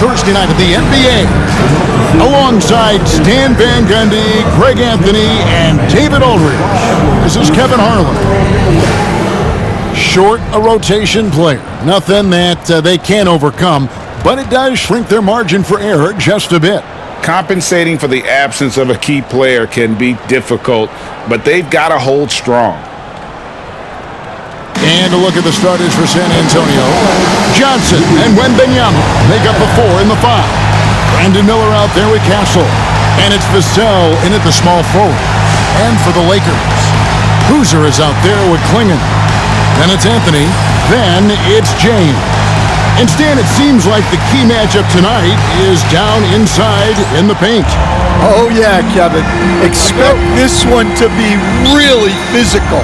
Thursday night of the NBA. Alongside Stan Van Gundy, Greg Anthony, and David Aldridge, this is Kevin Harlan. Short a rotation player. Nothing that they can't overcome, but it does shrink their margin for error just a bit. Compensating for the absence of a key player can be difficult, but they've got to hold strong. And a look at the starters for San Antonio. Johnson and Wemby make up the 4 and the 5. Brandon Miller out there with Castle. And it's Vassell in at the small forward. And for the Lakers, Boozer is out there with Klingon. Then it's Anthony. Then it's James. And Stan, it seems like the key matchup tonight is down inside in the paint. Oh yeah, Kevin. Expect this one to be really physical.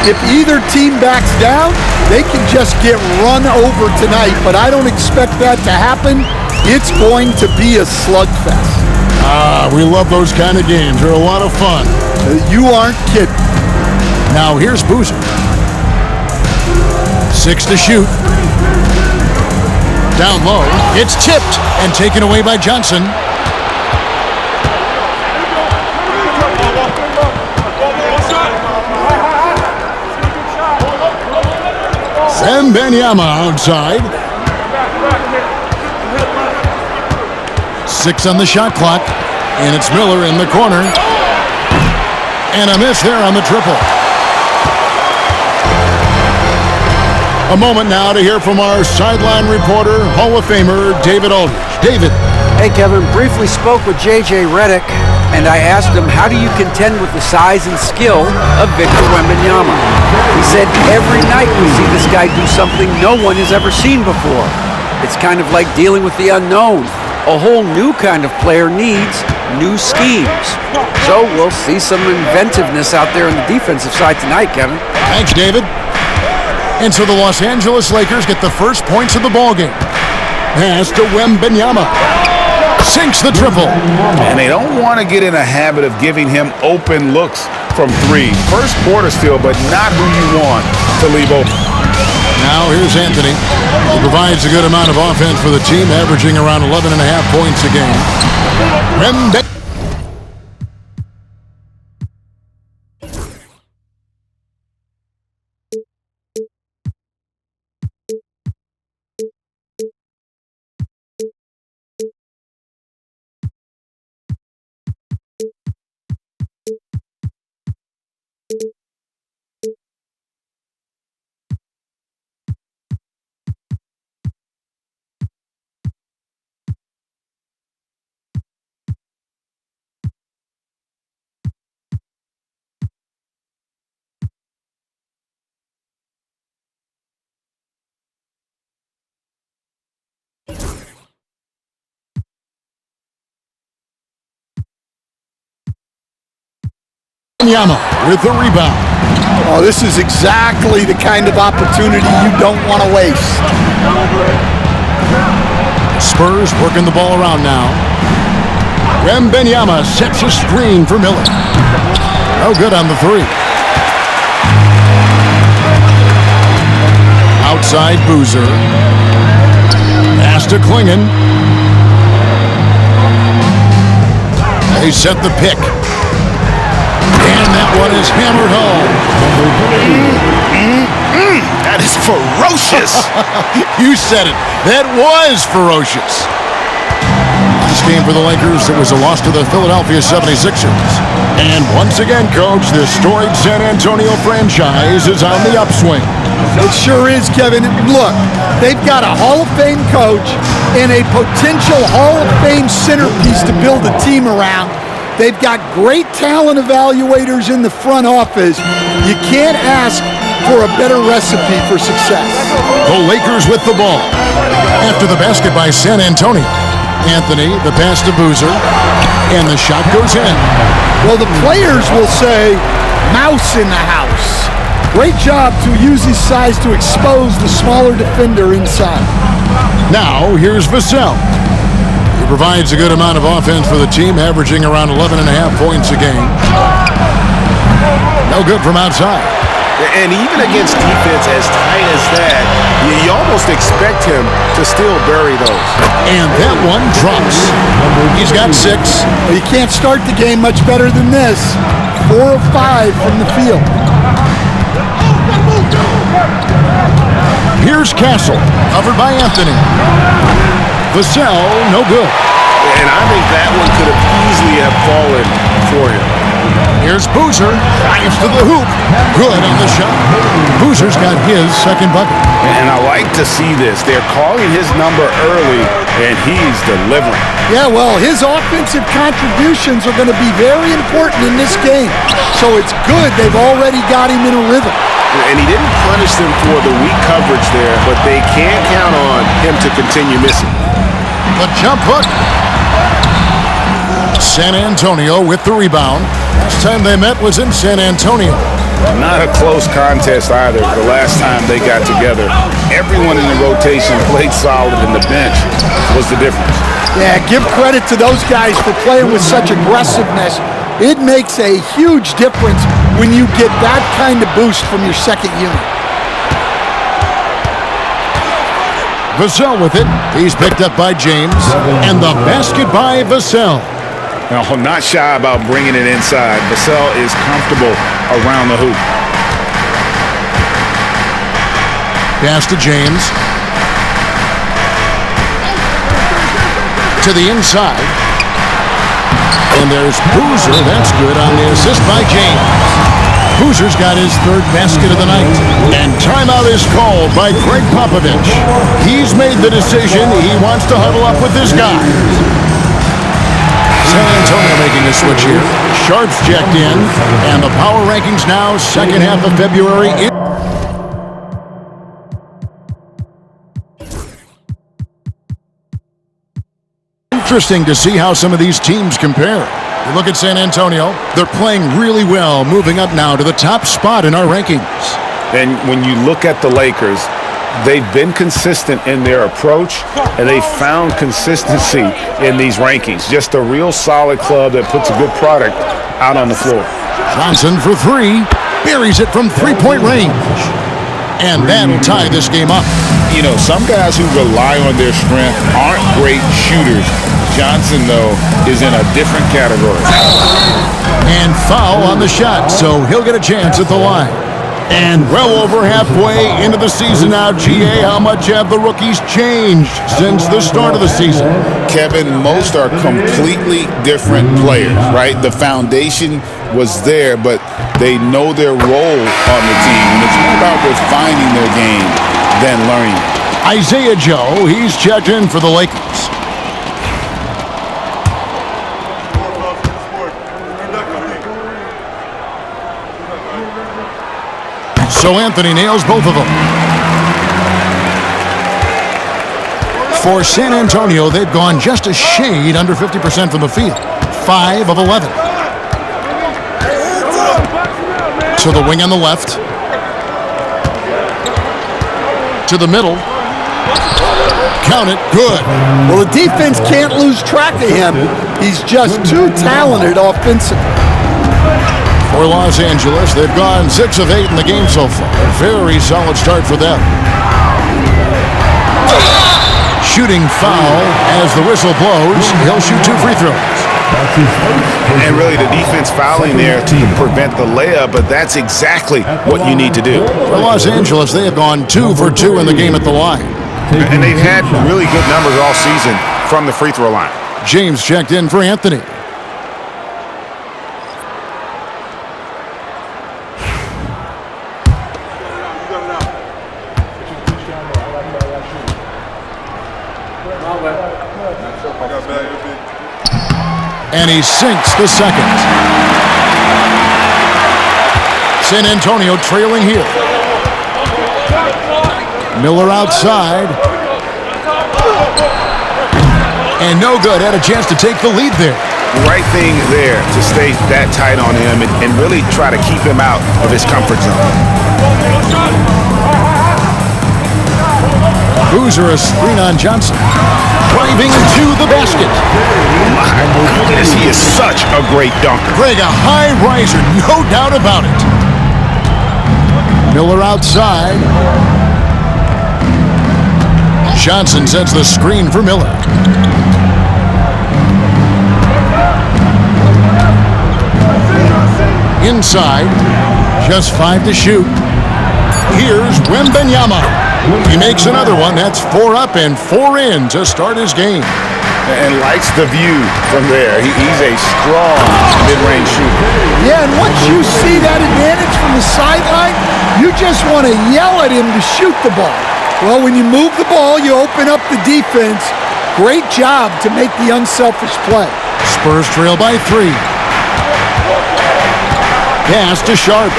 If either team backs down, they can just get run over tonight, but I don't expect that to happen. It's going to be a slugfest. We love those kind of games. They're a lot of fun. You aren't kidding. Now here's Boozer. 6 to shoot. Down low. It's tipped and taken away by Johnson. Wemby outside. 6 on the shot clock. And it's Miller in the corner. And a miss there on the triple. A moment now to hear from our sideline reporter, Hall of Famer David Aldridge. David. Hey, Kevin. Briefly spoke with J.J. Redick, and I asked him, how do you contend with the size and skill of Victor Wembanyama? He said, every night we see this guy do something no one has ever seen before. It's kind of like dealing with the unknown. A whole new kind of player needs new schemes. So we'll see some inventiveness out there on the defensive side tonight, Kevin. Thanks, David. And so the Los Angeles Lakers get the first points of the ballgame. Pass to Wembanyama. Sinks the triple. And they don't want to get in a habit of giving him open looks from 3. First quarter still, but not who you want to leave open. Now here's Anthony. He provides a good amount of offense for the team, averaging around 11.5 points a game. Wemby. Wembanyama with the rebound. Oh, this is exactly the kind of opportunity you don't want to waste. Spurs working the ball around now. Wembanyama sets a screen for Miller. No good on the 3. Outside Boozer. Pass to Klingon. They set the pick. And that one is hammered home. That is ferocious. You said it. That was ferocious. This game for the Lakers, it was a loss to the Philadelphia 76ers. And once again, Coach, the storied San Antonio franchise is on the upswing. It sure is, Kevin. Look, they've got a Hall of Fame coach and a potential Hall of Fame centerpiece to build a team around. They've got great talent evaluators in the front office. You can't ask for a better recipe for success. The Lakers with the ball. After the basket by San Antonio. Anthony, the pass to Boozer, and the shot goes in. Well, the players will say, mouse in the house. Great job to use his size to expose the smaller defender inside. Now, here's Vassell. He provides a good amount of offense for the team, averaging around 11.5 points a game. No good from outside. And even against defense as tight as that, you You almost expect him to still bury those. And that one drops. He's got 6. Well, you can't start the game much better than this. 4 of 5 from the field. Here's Castle, covered by Anthony. Vassell, no good. And I think that one could have easily have fallen for him. Here's Boozer, drives to the hoop. Good on the shot. Boozer's got his second bucket. And I like to see this. They're calling his number early, and he's delivering. Yeah, well, his offensive contributions are going to be very important in this game. So it's good they've already got him in a rhythm. And he didn't punish them for the weak coverage there, but they can't count on him to continue missing. The jump hook. San Antonio with the rebound. Last time they met was in San Antonio. Not a close contest either. The last time they got together, everyone in the rotation played solid, and the bench was the difference. Yeah, give credit to those guys for playing with such aggressiveness. It makes a huge difference when you get that kind of boost from your second unit. Vassell with it. He's picked up by James. And the basket by Vassell. Now, not shy about bringing it inside. Vassell is comfortable around the hoop. Pass to James. To the inside. And there's Boozer. That's good on the assist by James. Boozer's got his third basket of the night. And timeout is called by Greg Popovich. He's made the decision. He wants to huddle up with his guys. San Antonio making a switch here. Sharps checked in. And the power rankings now, second half of February. Interesting to see how some of these teams compare. You look at San Antonio, they're playing really well, moving up now to the top spot in our rankings. And when you look at the Lakers, they've been consistent in their approach, and they found consistency in these rankings. Just a real solid club that puts a good product out on the floor. Johnson for 3, buries it from three-point range. And that'll tie this game up. You know, some guys who rely on their strength aren't great shooters. Johnson, though, is in a different category. And foul on the shot, so he'll get a chance at the line. And well over halfway into the season now, GA, how much have the rookies changed since the start of the season? Kevin, most are completely different players, right? The foundation was there, but they know their role on the team. And it's more about refining their game than learning it. Isaiah Joe, he's checked in for the Lakers. So Anthony nails both of them. For San Antonio, they've gone just a shade under 50% from the field. 5 of 11. To the wing on the left. To the middle. Count it. Good. Well, the defense can't lose track of him. He's just too talented offensively. For Los Angeles, they've gone 6 of 8 in the game so far. A very solid start for them. Shooting foul as the whistle blows. He'll shoot 2 free throws. And really the defense fouling there to prevent the layup, but that's exactly what you need to do. For Los Angeles, they have gone 2 for 2 in the game at the line. And they've had really good numbers all season from the free throw line. James checked in for Anthony. And he sinks the second. San Antonio trailing here. Miller outside. And no good. Had a chance to take the lead there. Right thing there to stay that tight on him and really try to keep him out of his comfort zone. Boozer a screen on Johnson. Driving to the basket. My goodness, he is such a great dunker. Greg, a high riser, no doubt about it. Miller outside. Johnson sets the screen for Miller. Inside, just 5 to shoot. Here's Wemby. He makes another one. That's 4 up and 4 in to start his game. And likes the view from there. He's a strong mid-range shooter. Yeah, and once you see that advantage from the sideline, you just want to yell at him to shoot the ball. Well, when you move the ball, you open up the defense. Great job to make the unselfish play. Spurs trail by 3. Pass to Sharp.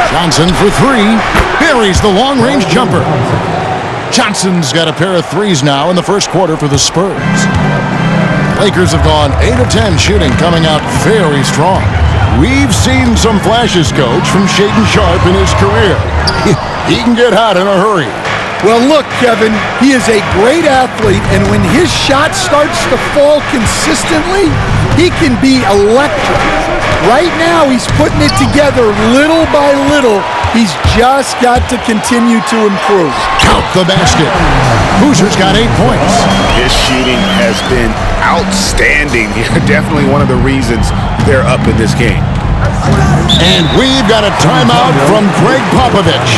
Johnson for 3. Buries the long-range jumper. Johnson's got a pair of threes now in the first quarter for the Spurs. Lakers have gone 8 of 10 shooting, coming out very strong. We've seen some flashes, Coach, from Shaedon Sharp in his career. He can get hot in a hurry. Well, look, Kevin, he is a great athlete, and when his shot starts to fall consistently, he can be electric. Right now, he's putting it together little by little. He's just got to continue to improve. Count the basket. Boozer's got 8 points. His shooting has been outstanding. Definitely one of the reasons they're up in this game. And we've got a timeout from Greg Popovich.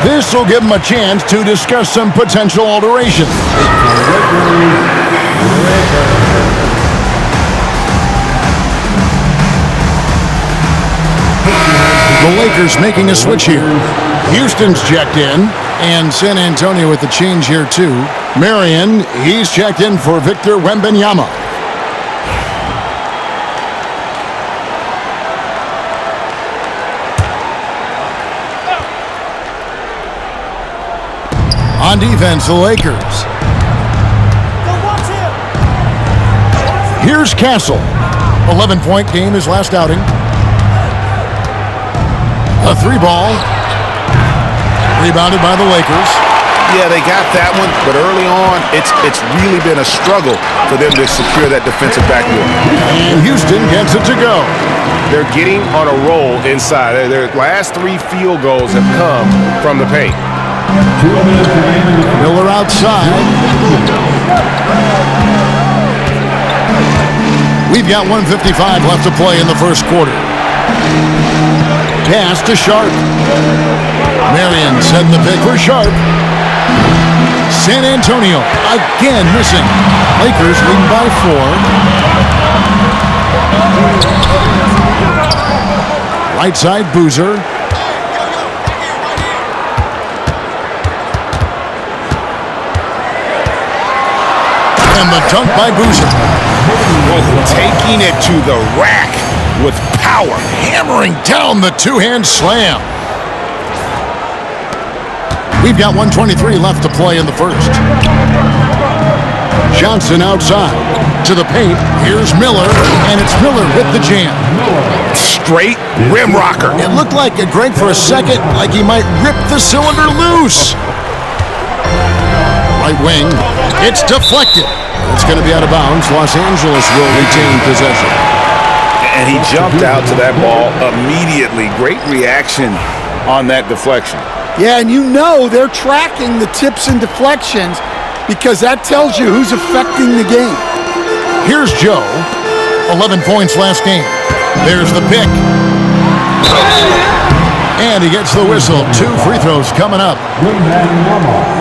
This will give him a chance to discuss some potential alterations. The Lakers making a switch here. Houston's checked in, and San Antonio with the change here too. Marion, he's checked in for Victor Wembanyama. On defense, the Lakers. Here's Castle. 11-point game his last outing. A 3-ball. Rebounded by the Lakers. Yeah, they got that one, but early on, it's really been a struggle for them to secure that defensive backboard. And Houston gets it to go. They're getting on a roll inside. Their last 3 field goals have come from the paint. Miller outside. We've got 1:55 left to play in the first quarter. Pass to Sharp. Marion setting the pick for Sharp. San Antonio again missing. Lakers leading by 4. Right side, Boozer. And the dunk by Boozer. Taking it to the rack with power. Hammering down the two-hand slam. We've got 1:23 left to play in the first. Johnson outside. To the paint. Here's Miller. And it's Miller with the jam. Straight rim rocker. It looked like a Greg for a second, like he might rip the cylinder loose. Right wing. It's deflected. It's going to be out of bounds. Los Angeles will retain possession. And he jumped out to that ball immediately. Great reaction on that deflection. Yeah, and you know they're tracking the tips and deflections because that tells you who's affecting the game. Here's Joe. 11 points last game. There's the pick. And he gets the whistle. 2 free throws coming up.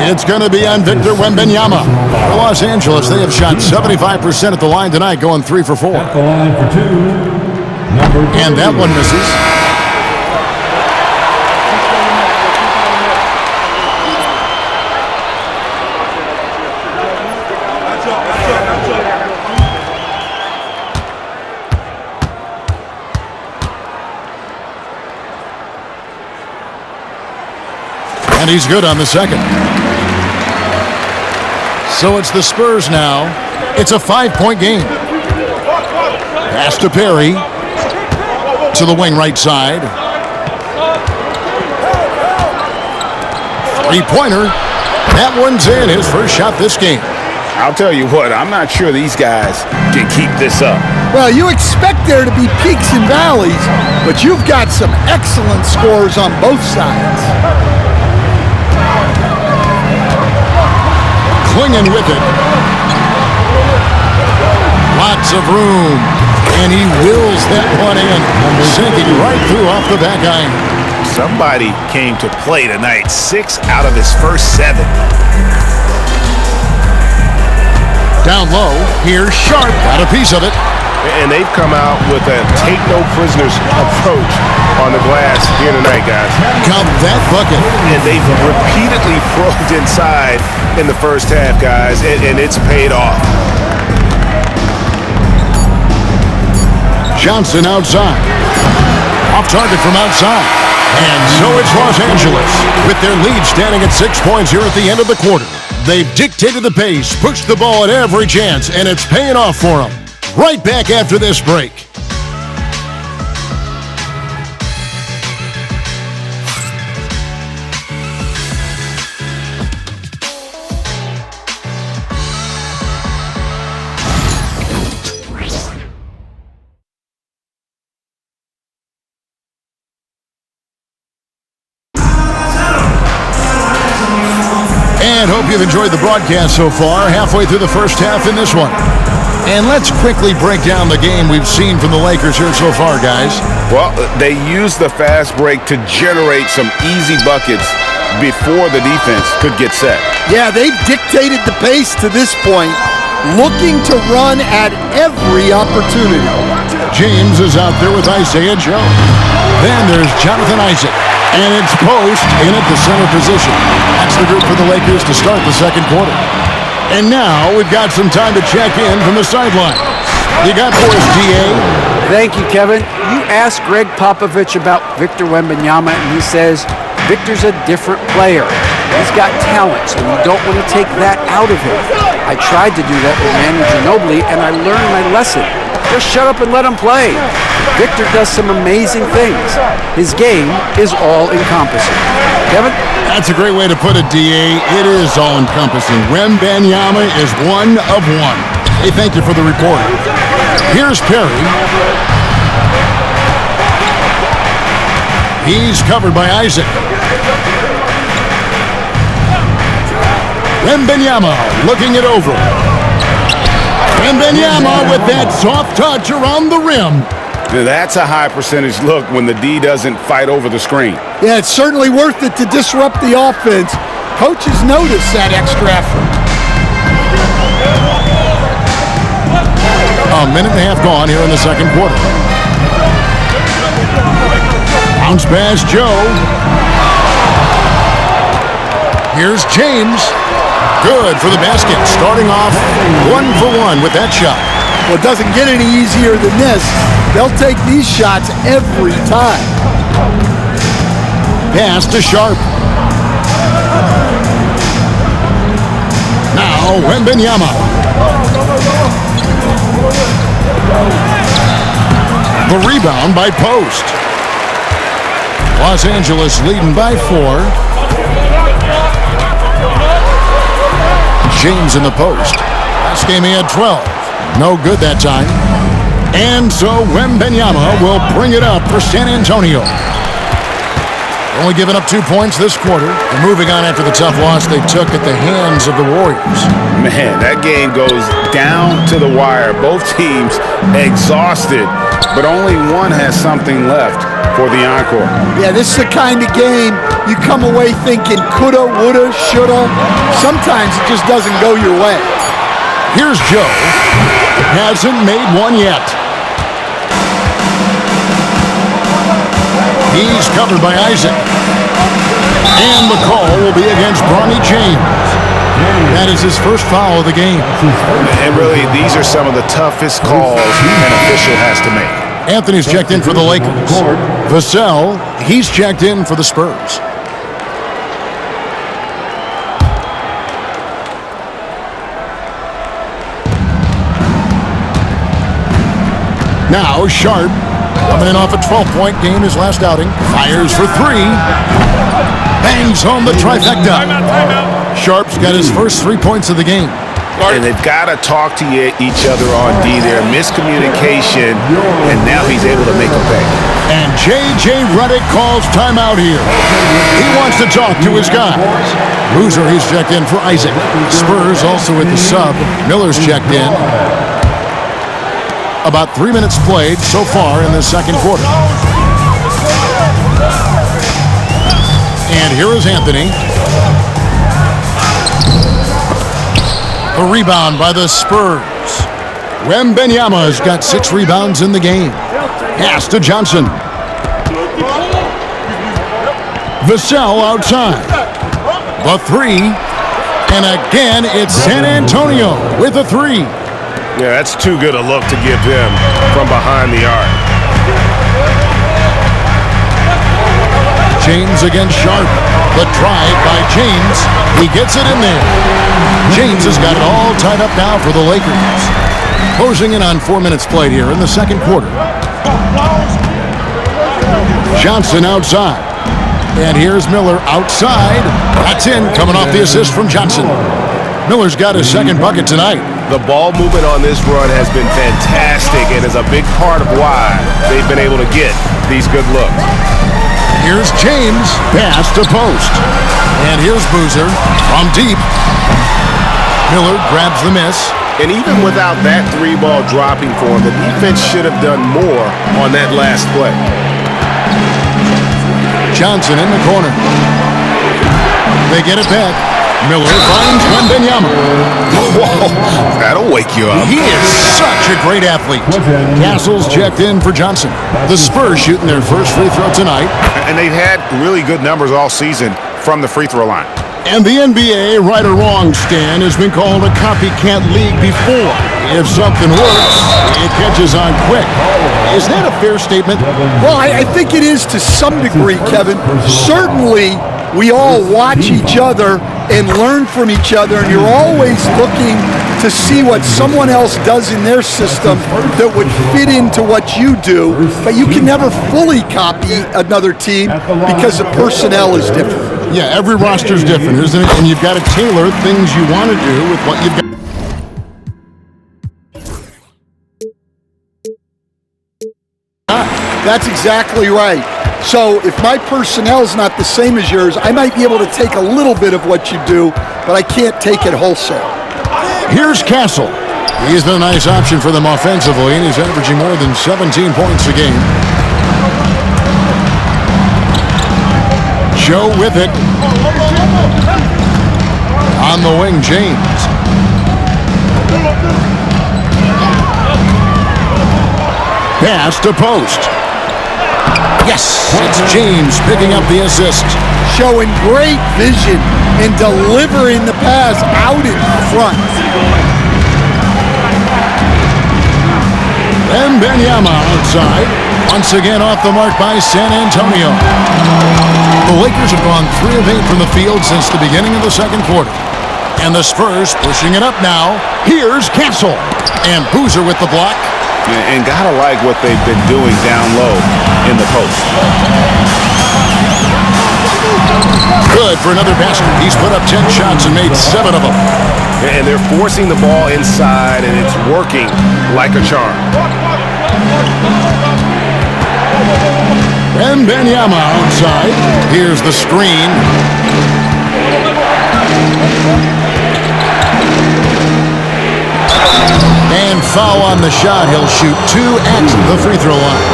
It's going to be on Victor Wembanyama. For Los Angeles, they have shot 75% at the line tonight, going 3 for 4. At the line for 2. And that one misses. And he's good on the second. So it's the Spurs now. It's a 5-point game. Pass to Perry. To the wing right side. 3-pointer. That one's in. His first shot this game. I'll tell you what, I'm not sure these guys can keep this up. Well, you expect there to be peaks and valleys, but you've got some excellent scores on both sides. swinging with it. Lots of room. And he wills that one in, sinking right through off the back iron. Somebody came to play tonight. 6 out of his first 7. Down low, here's Sharp. Got a piece of it. And they've come out with a take-no-prisoners approach on the glass here tonight, guys. Got that bucket. And they've repeatedly probed inside in the first half, guys, and it's paid off. Johnson outside. Off target from outside. And so it's Los Angeles with their lead standing at 6 points here at the end of the quarter. They've dictated the pace, pushed the ball at every chance, and it's paying off for them. Right back after this break. And hope you've enjoyed the broadcast so far, halfway through the first half in this one. And let's quickly break down the game we've seen from the Lakers here so far, guys. Well, they used the fast break to generate some easy buckets before the defense could get set. Yeah, they've dictated the pace to this point, looking to run at every opportunity. James is out there with Isaiah Joe. Then there's Jonathan Isaac. And it's Post in at the center position. That's the group for the Lakers to start the second quarter. And now we've got some time to check in from the sideline. You got for us, DA? Thank you, Kevin. You asked Greg Popovich about Victor Wembanyama, and he says, Victor's a different player. He's got talent, so you don't want to take that out of him. I tried to do that with Manu Ginobili, and I learned my lesson. Just shut up and let him play. Victor does some amazing things. His game is all-encompassing. Kevin? That's a great way to put it, DA. It is all-encompassing. Wembanyama is one of one. Hey, thank you for the report. Here's Perry. He's covered by Isaac. Wembanyama looking it over. Wembanyama with that soft touch around the rim. That's a high percentage look when the D doesn't fight over the screen. Yeah, it's certainly worth it to disrupt the offense. Coaches notice that extra effort. A minute and a half gone here in the second quarter. Bounce pass, Joe. Here's James. Good for the basket. Starting off 1 for 1 with that shot. Well, it doesn't get any easier than this. They'll take these shots every time. Pass to Sharp. Now Wembanyama. The rebound by Post. Los Angeles leading by 4. James in the post. Last game he had 12. No good that time. And so Wembanyama will bring it up for San Antonio. Only giving up 2 points this quarter. And moving on after the tough loss they took at the hands of the Warriors. Man, that game goes down to the wire. Both teams exhausted, but only one has something left for the encore. Yeah, this is the kind of game you come away thinking coulda, woulda, shoulda. Sometimes it just doesn't go your way. Here's Joe. Hasn't made one yet. He's covered by Isaac. And the call will be against Bronny James. That is his first foul of the game. And really, these are some of the toughest calls an official has to make. Anthony's checked in for the Lakers. Vassell, he's checked in for the Spurs. Now Sharp, coming in off a 12-point game his last outing, fires for 3. Bangs home the trifecta. Sharp's got his first 3 points of the game. And they've got to talk to each other on D there. Miscommunication, and now he's able to make a pay. And J.J. Redick calls timeout here. He wants to talk to his guys. Boozer, he's checked in for Isaac. Spurs also with the sub. Miller's checked in. About 3 minutes played so far in the second quarter. And here is Anthony. The rebound by the Spurs. Wembenyama's got 6 rebounds in the game. Pass to Johnson. Vassell outside. The 3. And again, it's San Antonio with a 3. Yeah, that's too good a look to give them from behind the arc. James against Sharp. The drive by James. He gets it in there. James has got it all tied up now for the Lakers. Closing in on 4 minutes played here in the second quarter. Johnson outside. And here's Miller outside. That's in, coming off the assist from Johnson. Miller's got his second bucket tonight. The ball movement on this run has been fantastic and is a big part of why they've been able to get these good looks. Here's James, pass to post. And here's Boozer from deep. Miller grabs the miss. And even without that 3-ball dropping for him, the defense should have done more on that last play. Johnson in the corner. They get it back. Miller finds Wembenyama. Whoa, that'll wake you up. He is such a great athlete. Castle's checked in for Johnson. The Spurs shooting their first free throw tonight. And they've had really good numbers all season from the free throw line. And the NBA, right or wrong, Stan, has been called a copycat league before. If something works, it catches on quick. Is that a fair statement? Well, I think it is to some degree, Kevin. Certainly, we all watch each other and learn from each other, and you're always looking to see what someone else does in their system that would fit into what you do, but you can never fully copy another team because the personnel is different. Yeah, every roster's different, isn't it? And you've got to tailor things you want to do with what you've got. That's exactly right. So if my personnel is not the same as yours, I might be able to take a little bit of what you do, but I can't take it wholesale. Here's Castle. He's been a nice option for them offensively, and he's averaging more than 17 points a game. Joe with it. On the wing, James. Pass to post. Yes, it's James picking up the assist. Showing great vision and delivering the pass out in front. Wembenyama outside. Once again off the mark by San Antonio. The Lakers have gone 3 of 8 from the field since the beginning of the second quarter. And the Spurs pushing it up now. Here's Castle. And Boozer with the block. And gotta like what they've been doing down low in the post. Good for another basket. He's put up 10 shots and made 7 of them. And they're forcing the ball inside, and it's working like a charm. Wembenyama outside. Here's the screen. And foul on the shot. He'll shoot 2 at the free throw line.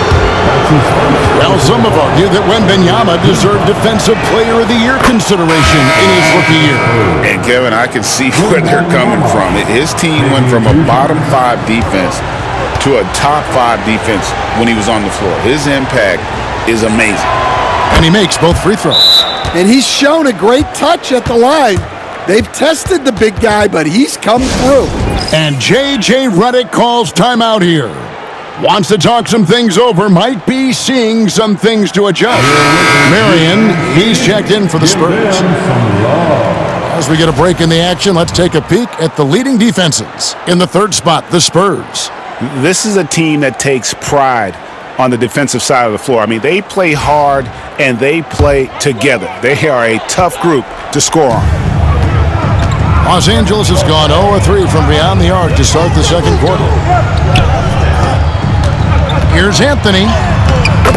Well, some have argued that Wembenyama deserved Defensive Player of the Year consideration in his rookie year. And Kevin, I can see where they're coming from. His team went from a bottom 5 defense to a top 5 defense when he was on the floor. His impact is amazing. And he makes both free throws. And he's shown a great touch at the line. They've tested the big guy, but he's come through. And J.J. Redick calls timeout here. Wants to talk some things over, might be seeing some things to adjust. Marion, he's checked in for the Spurs. As we get a break in the action, let's take a peek at the leading defenses. In the third spot, the Spurs. This is a team that takes pride on the defensive side of the floor. I mean, they play hard and they play together. They are a tough group to score on. Los Angeles has gone 0-3 from beyond the arc to start the second quarter. Here's Anthony.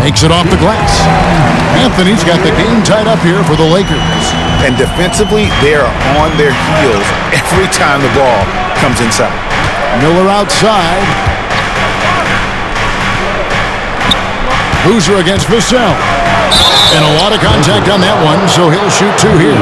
Makes it off the glass. Anthony's got the game tied up here for the Lakers. And defensively, they are on their heels every time the ball comes inside. Miller outside. Boozer against Vassell. And a lot of contact on that one, so he'll shoot two here.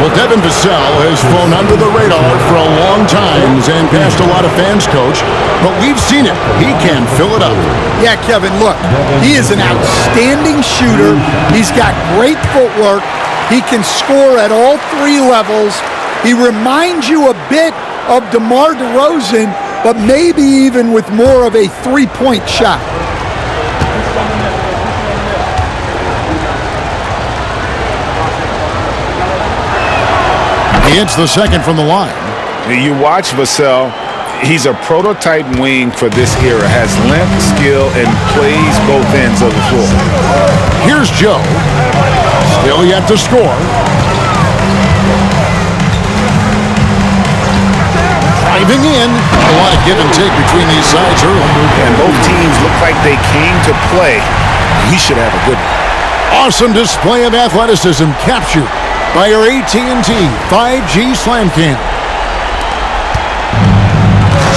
Well, Devin Vassell has flown under the radar for a long time and passed a lot of fans, Coach. But we've seen it. He can fill it up. Yeah, Kevin, look, he is an outstanding shooter. He's got great footwork. He can score at all three levels. He reminds you a bit of DeMar DeRozan, but maybe even with more of a three-point shot. He hits the second from the line. You watch Vassell. He's a prototype wing for this era. Has length, skill, and plays both ends of the floor. Here's Joe. Still yet to score. Driving in. A lot of give and take between these sides early. And both teams look like they came to play. We should have a good one. Awesome display of athleticism captured by our AT&T 5G Slam Cam.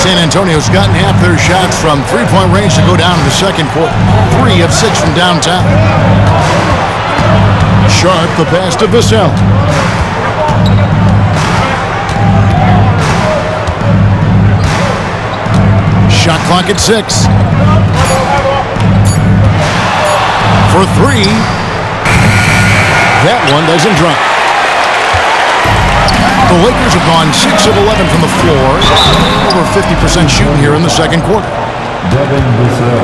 San Antonio's gotten half their shots from three-point range to go down in the second quarter. 3 of 6 from downtown. Sharp the pass to Vassell. Shot clock at 6. For 3. That one doesn't drop. The Lakers have gone 6 of 11 from the floor. Over 50% shooting here in the second quarter. Devin Vassell.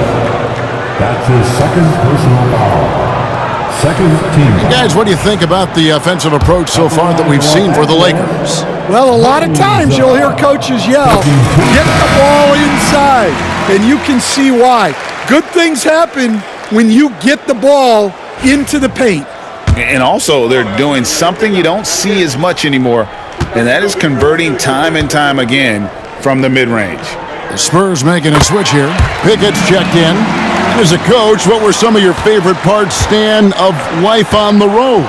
That's his second personal foul. Second team. Hey guys, what do you think about the offensive approach so far that we've seen for the Lakers? Well, a lot of times you'll hear coaches yell, get the ball inside, and you can see why. Good things happen when you get the ball into the paint. And also, they're doing something you don't see as much anymore, and that is converting time and time again from the mid-range. The Spurs making a switch here. Pickett's checked in. As a coach, what were some of your favorite parts, Stan, of life on the road?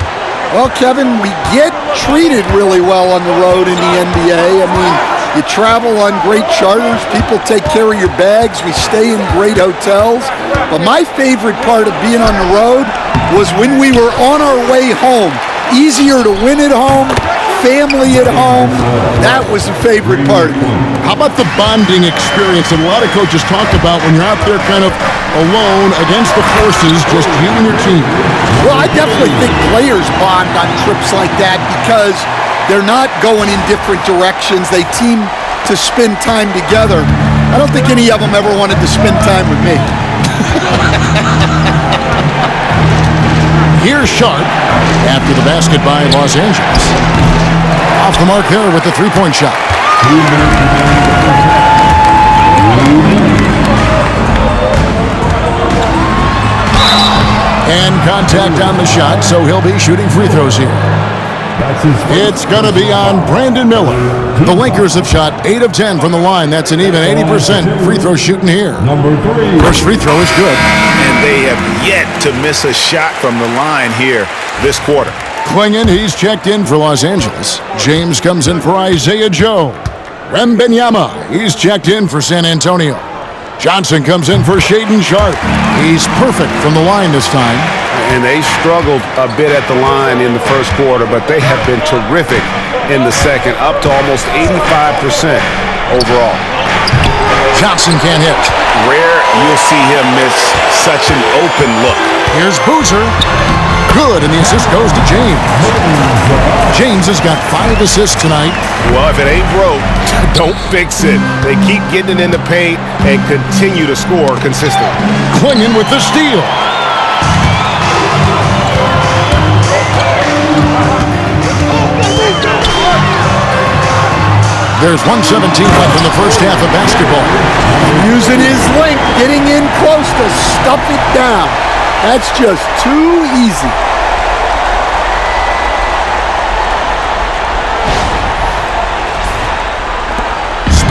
Well, Kevin, we get treated really well on the road in the NBA. I mean, you travel on great charters. People take care of your bags. We stay in great hotels. But my favorite part of being on the road was when we were on our way home. Easier to win at home, family at home. That was the favorite part of it. How about the bonding experience that a lot of coaches talk about when you're out there kind of alone against the forces, just you and your team? Well, I definitely think players bond on trips like that because they're not going in different directions. They team to spend time together. I don't think any of them ever wanted to spend time with me. Here's Sharp after the basket by Los Angeles. Off the mark there with the three-point shot. And contact on the shot, so he'll be shooting free throws here. It's going to be on Brandon Miller. The Lakers have shot 8 of 10 from the line. That's an even 80% free throw shooting here. First free throw is good. And they have yet to miss a shot from the line here this quarter. Klingon, he's checked in for Los Angeles. James comes in for Isaiah Joe. Wembenyama, he's checked in for San Antonio. Johnson comes in for Shaedon Sharp. He's perfect from the line this time. And they struggled a bit at the line in the first quarter, but they have been terrific in the second, up to almost 85% overall. Johnson can't hit. Rare you'll see him miss such an open look. Here's Boozer. Good, and the assist goes to James. James has got 5 assists tonight. Well, if it ain't broke, don't fix it. They keep getting it in the paint and continue to score consistently. Klingon with the steal. There's 1:17 left in the first half of basketball. Using his length, getting in close to stuff it down. That's just too easy.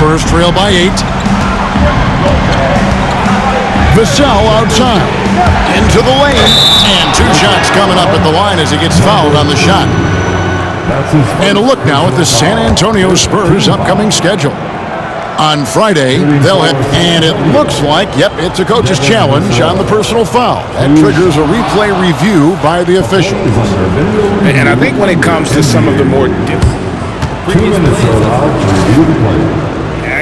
Spurs trail by 8. Vassell outside. Into the lane. And 2 shots coming up at the line as he gets fouled on the shot. And a look now at the San Antonio Spurs' upcoming schedule. On Friday, they'll have, and it looks like, yep, it's a coach's challenge on the personal foul. That triggers a replay review by the official. And I think when it comes to some of the more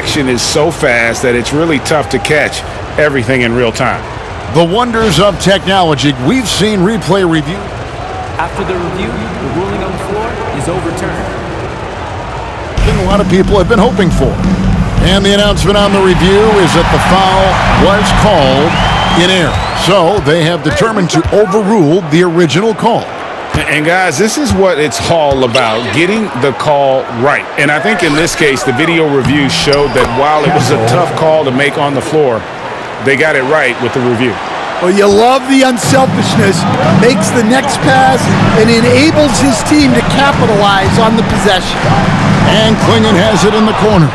action is so fast that it's really tough to catch everything in real time. The wonders of technology. We've seen replay review. After the review, the ruling on the floor is overturned. A lot of people have been hoping for. And the announcement on the review is that the foul was called in error. So they have determined to overrule the original call. And guys, this is what it's all about, getting the call right. And I think in this case, the video review showed that while it was a tough call to make on the floor, they got it right with the review. Well, you love the unselfishness, makes the next pass, and enables his team to capitalize on the possession. And Klingon has it in the corner.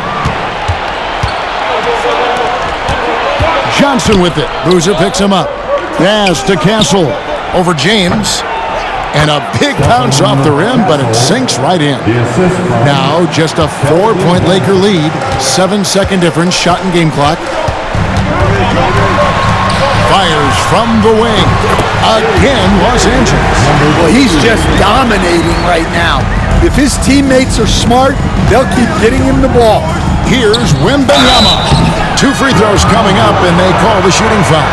Johnson with it. Boozer picks him up. Pass to Castle. Over James. And a big bounce off the rim, but it sinks right in. Now just a 4-point Laker lead. 7-second difference, shot and game clock. Fires from the wing. Again, Los Angeles. Well, he's just dominating right now. If his teammates are smart, they'll keep getting him the ball. Here's Wemby. 2 free throws coming up, and they call the shooting foul.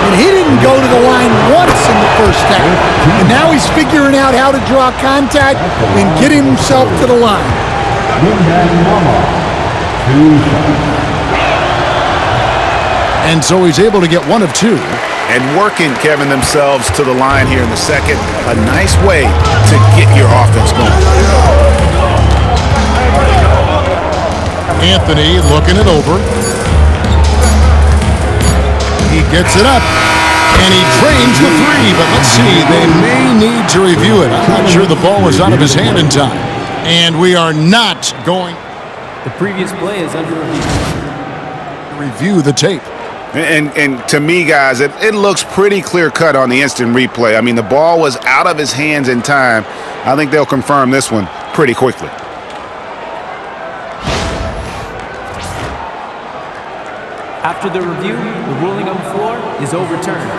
And he didn't go to the line once in the first half. And now he's figuring out how to draw contact and get himself to the line. And so he's able to get 1 of 2. And working, Kevin, themselves to the line here in the second. A nice way to get your offense going. Anthony looking it over. He gets it up. And he drains the 3, but let's see. They may need to review it. I'm not sure the ball was out of his hand in time. And we are not going The previous play is under review. to review the tape. And to me, guys, it looks pretty clear-cut on the instant replay. I mean, the ball was out of his hands in time. I think they'll confirm this one pretty quickly. After the review, the ruling on the floor is overturned.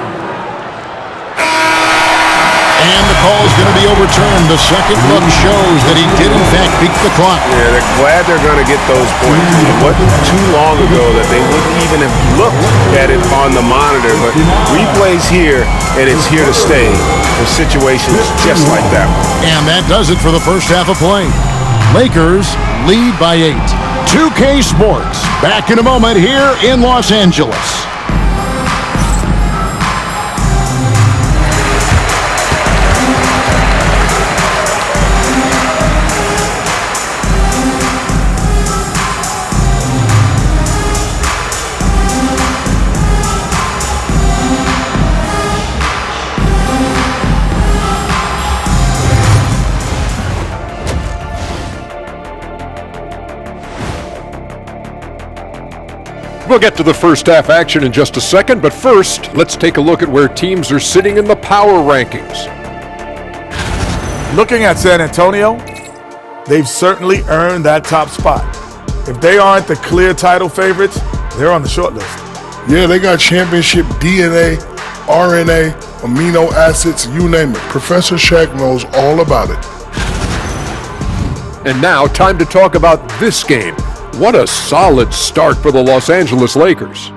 And the call is going to be overturned. The second look shows that he did, in fact, beat the clock. Yeah, they're glad they're going to get those points. It wasn't too long ago that they wouldn't even have looked at it on the monitor, but replays here, and it's here to stay for situations just like that one. And that does it for the first half of play. Lakers lead by 8. 2K Sports, back in a moment here in Los Angeles. We'll get to the first half action in just a second, but first, let's take a look at where teams are sitting in the power rankings. Looking at San Antonio, they've certainly earned that top spot. If they aren't the clear title favorites, they're on the short list. Yeah, they got championship DNA, RNA, amino acids, you name it. Professor Shaq knows all about it. And now, time to talk about this game. What a solid start for the Los Angeles Lakers.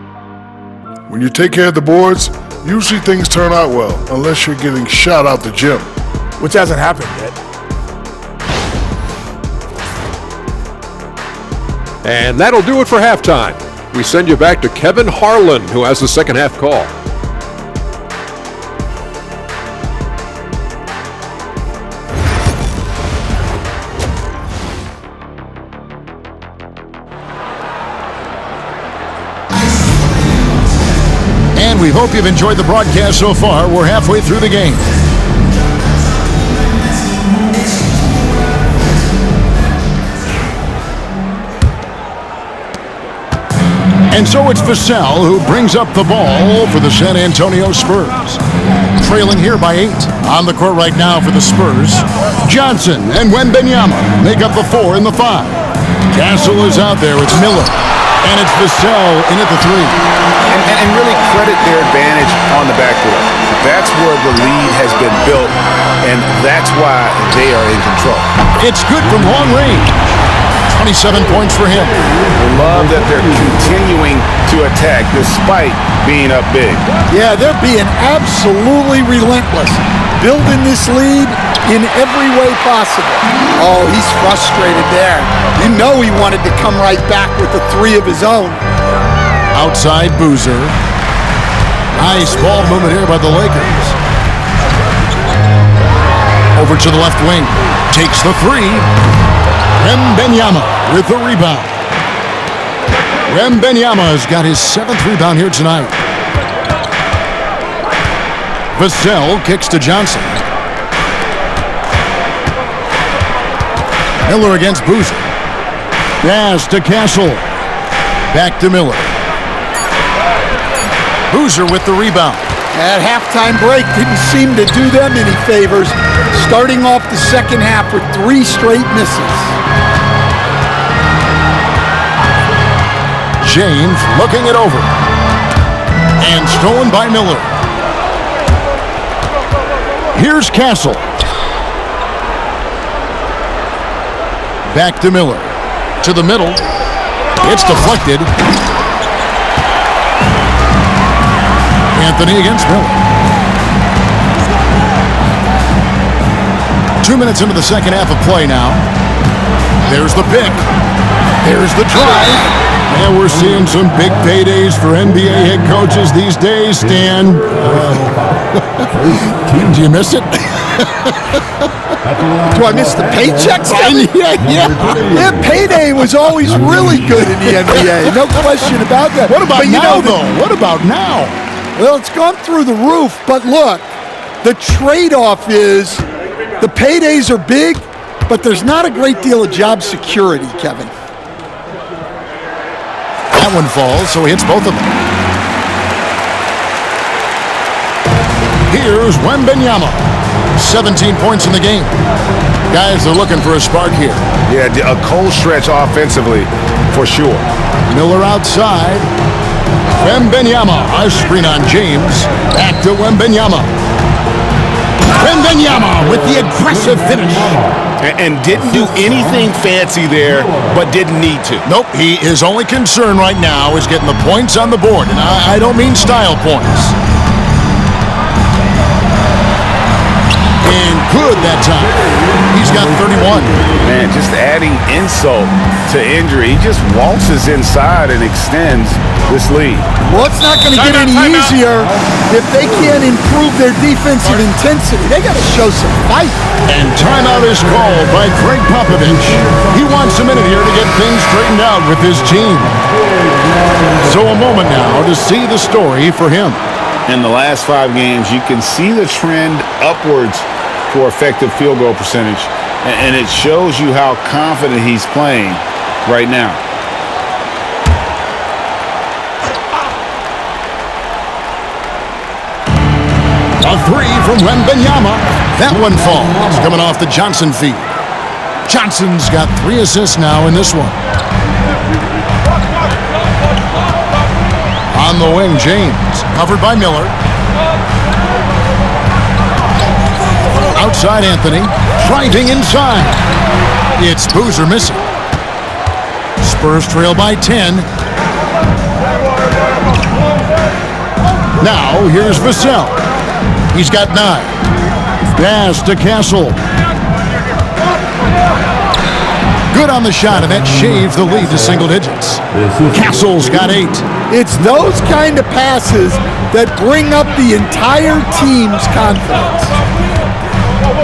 When you take care of the boards, usually things turn out well, unless you're getting shot out the gym. Which hasn't happened yet. And that'll do it for halftime. We send you back to Kevin Harlan, who has the second half call. And we hope you've enjoyed the broadcast so far. We're halfway through the game. And so it's Vassell who brings up the ball for the San Antonio Spurs. Trailing here by 8. On the court right now for the Spurs, Johnson and Wembenyama make up the 4 and the 5. Castle is out there. It's Miller. And it's Vassell in at the 3. And really credit their advantage on the backcourt. That's where the lead has been built, and that's why they are in control. It's good from long range. 27 points for him. Love that they're continuing to attack despite being up big. Yeah, they're being absolutely relentless, building this lead in every way possible. Oh, he's frustrated there. You know he wanted to come right back with the 3 of his own. Outside Boozer. Nice ball movement here by the Lakers. Over to the left wing. Takes the 3. Wembenyama with the rebound. Wembenyama has got his 7th rebound here tonight. Vassell kicks to Johnson. Miller against Boozer. Pass to Castle. Back to Miller. Boozer with the rebound. That halftime break didn't seem to do them any favors, starting off the second half with 3 straight misses. James looking it over. And stolen by Miller. Here's Castle. Back to Miller. To the middle. It's deflected. Anthony against Miller. 2 minutes into the second half of play now. There's the pick. There's the drive. And we're seeing some big paydays for NBA head coaches these days, Stan. Do you miss it? Do I miss the paychecks? Yeah, payday was always really good in the NBA. No question about that. What about now, though? What about now? Well, it's gone through the roof, but look, the trade-off is the paydays are big, but there's not a great deal of job security, Kevin. That one falls, so he hits both of them. Here's Wembenyama. 17 points in the game. Guys are looking for a spark here. Yeah, a cold stretch offensively, for sure. Miller outside. Wembenyama, a screen on James. Back to Wembenyama. Wembenyama with the aggressive finish. And didn't do anything fancy there, but didn't need to. Nope, his only concern right now is getting the points on the board. And I don't mean style points. And good that time. He's got 31. Man, just adding insult to injury. He just waltzes inside and extends this lead. Well, it's not going to get any easier if they can't improve their defensive intensity. They got to show some fight. And timeout is called by Greg Popovich. He wants a minute here to get things straightened out with his team. So a moment now to see the story for him. In the last 5 games, you can see the trend upwards for effective field goal percentage. And it shows you how confident he's playing right now. A 3 from Wembenyama. That one falls, coming off the Johnson feed. Johnson's got 3 assists now in this one. On the wing, James, covered by Miller. Outside Anthony, driving inside. It's Boozer missing. Spurs trail by 10. Now, here's Vassell. He's got 9. Pass to Castle. Good on the shot, and that shaves the lead to single digits. Castle's got 8. It's those kind of passes that bring up the entire team's confidence.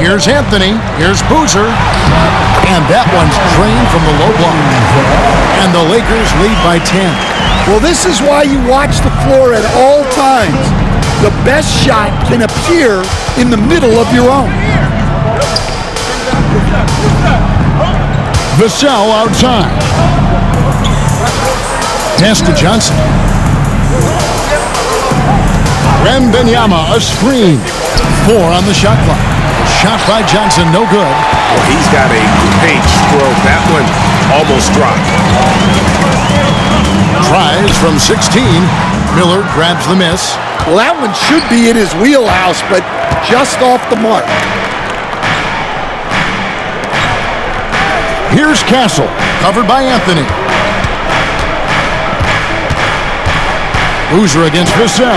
Here's Anthony. Here's Boozer. And that one's drained from the low block. And the Lakers lead by 10. Well, this is why you watch the floor at all times. The best shot can appear in the middle of your own. Vassell outside. Pass to Johnson. Wembenyama, a screen. 4 on the shot clock. Shot by Johnson, no good. Well, he's got a great stroke. That one almost dropped. Tries from 16. Miller grabs the miss. Well, that one should be in his wheelhouse, but just off the mark. Here's Castle, covered by Anthony. Boozer against Vassell.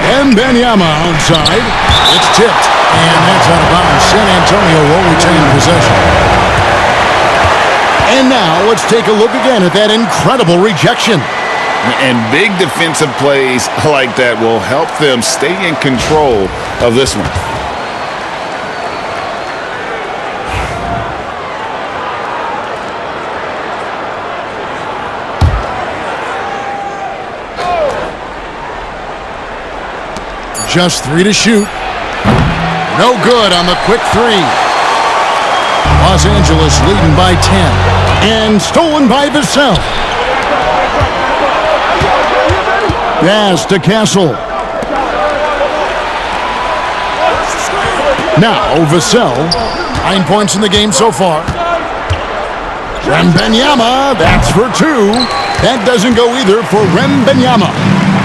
Wembenyama outside. It's tipped, and that's out of bounds. San Antonio will retain possession. And now let's take a look again at that incredible rejection. And big defensive plays like that will help them stay in control of this one. Just 3 to shoot. No good on the quick 3. Los Angeles leading by 10. And stolen by Vassell. Pass to Castle. Now Vassell. 9 points in the game so far. Wembenyama, that's for 2. That doesn't go either for Wembenyama.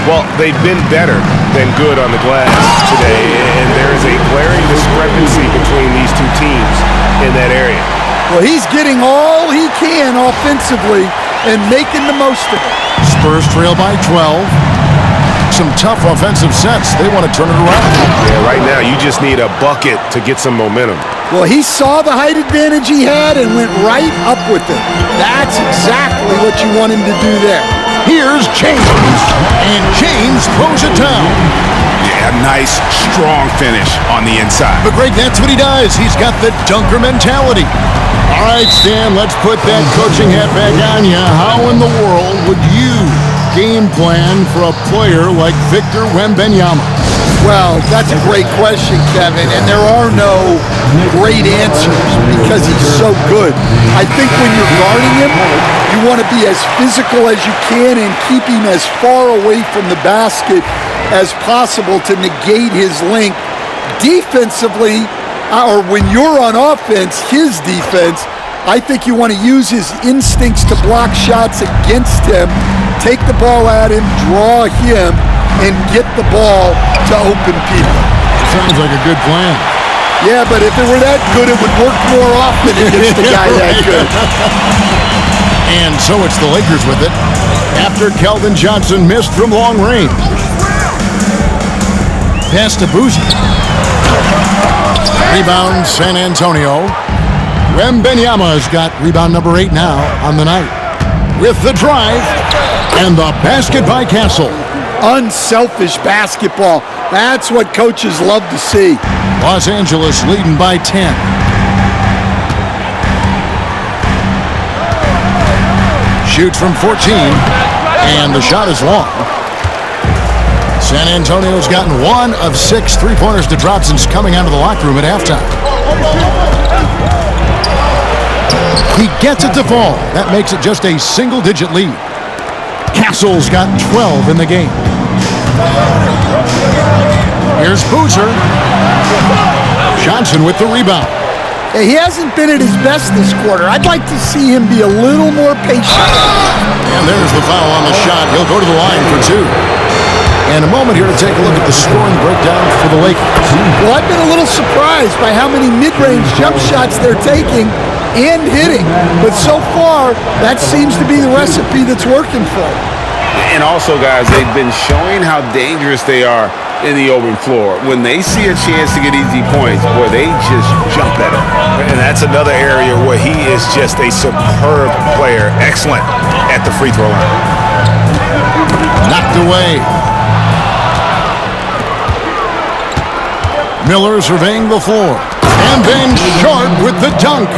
Well, they've been better than good on the glass today, and there is a glaring discrepancy between these two teams in that area. Well, he's getting all he can offensively and making the most of it. Spurs trail by 12. Some tough offensive sets. They want to turn it around. Yeah, right now you just need a bucket to get some momentum. Well, he saw the height advantage he had and went right up with it. That's exactly what you want him to do there. Here's James, and James throws it down. Yeah, nice, strong finish on the inside. But Greg, that's what he does. He's got the dunker mentality. All right, Stan, let's put that coaching hat back on you. How in the world would you game plan for a player like Victor Wembanyama? Well, that's a great question, Kevin, and there are no great answers because he's so good. I think when you're guarding him, you want to be as physical as you can and keep him as far away from the basket as possible to negate his length. Defensively, or when you're on offense, his defense, I think you want to use his instincts to block shots against him, take the ball at him, draw him, and get the ball to open people. Sounds like a good plan. Yeah, but if it were that good, it would work more often against a guy that good. And so it's the Lakers with it after Keldon Johnson missed from long range. Pass to Boozer. Rebound, San Antonio. Wembenyama's got rebound number 8 now on the night. With the drive and the basket by Castle. Unselfish basketball. That's what coaches love to see. Los Angeles leading by 10. Shoots from 14, and the shot is long. San Antonio's gotten 1 of 6 three-pointers to drop since coming out of the locker room at halftime. He gets it to fall. That makes it just a single-digit lead. Castle's got 12 in the game. Here's Boozer. Johnson with the rebound. He hasn't been at his best this quarter. I'd like to see him be a little more patient. And there's the foul on the shot. He'll go to the line for 2. And a moment here to take a look at the scoring breakdown for the Lakers. Well, I've been a little surprised by how many mid-range jump shots they're taking and hitting. But so far, that seems to be the recipe that's working for them. And also, guys, they've been showing how dangerous they are in the open floor. When they see a chance to get easy points, boy, they just jump at it. And that's another area where he is just a superb player. Excellent at the free throw line. Knocked away. Miller surveying the floor. And then Sharp with the dunk.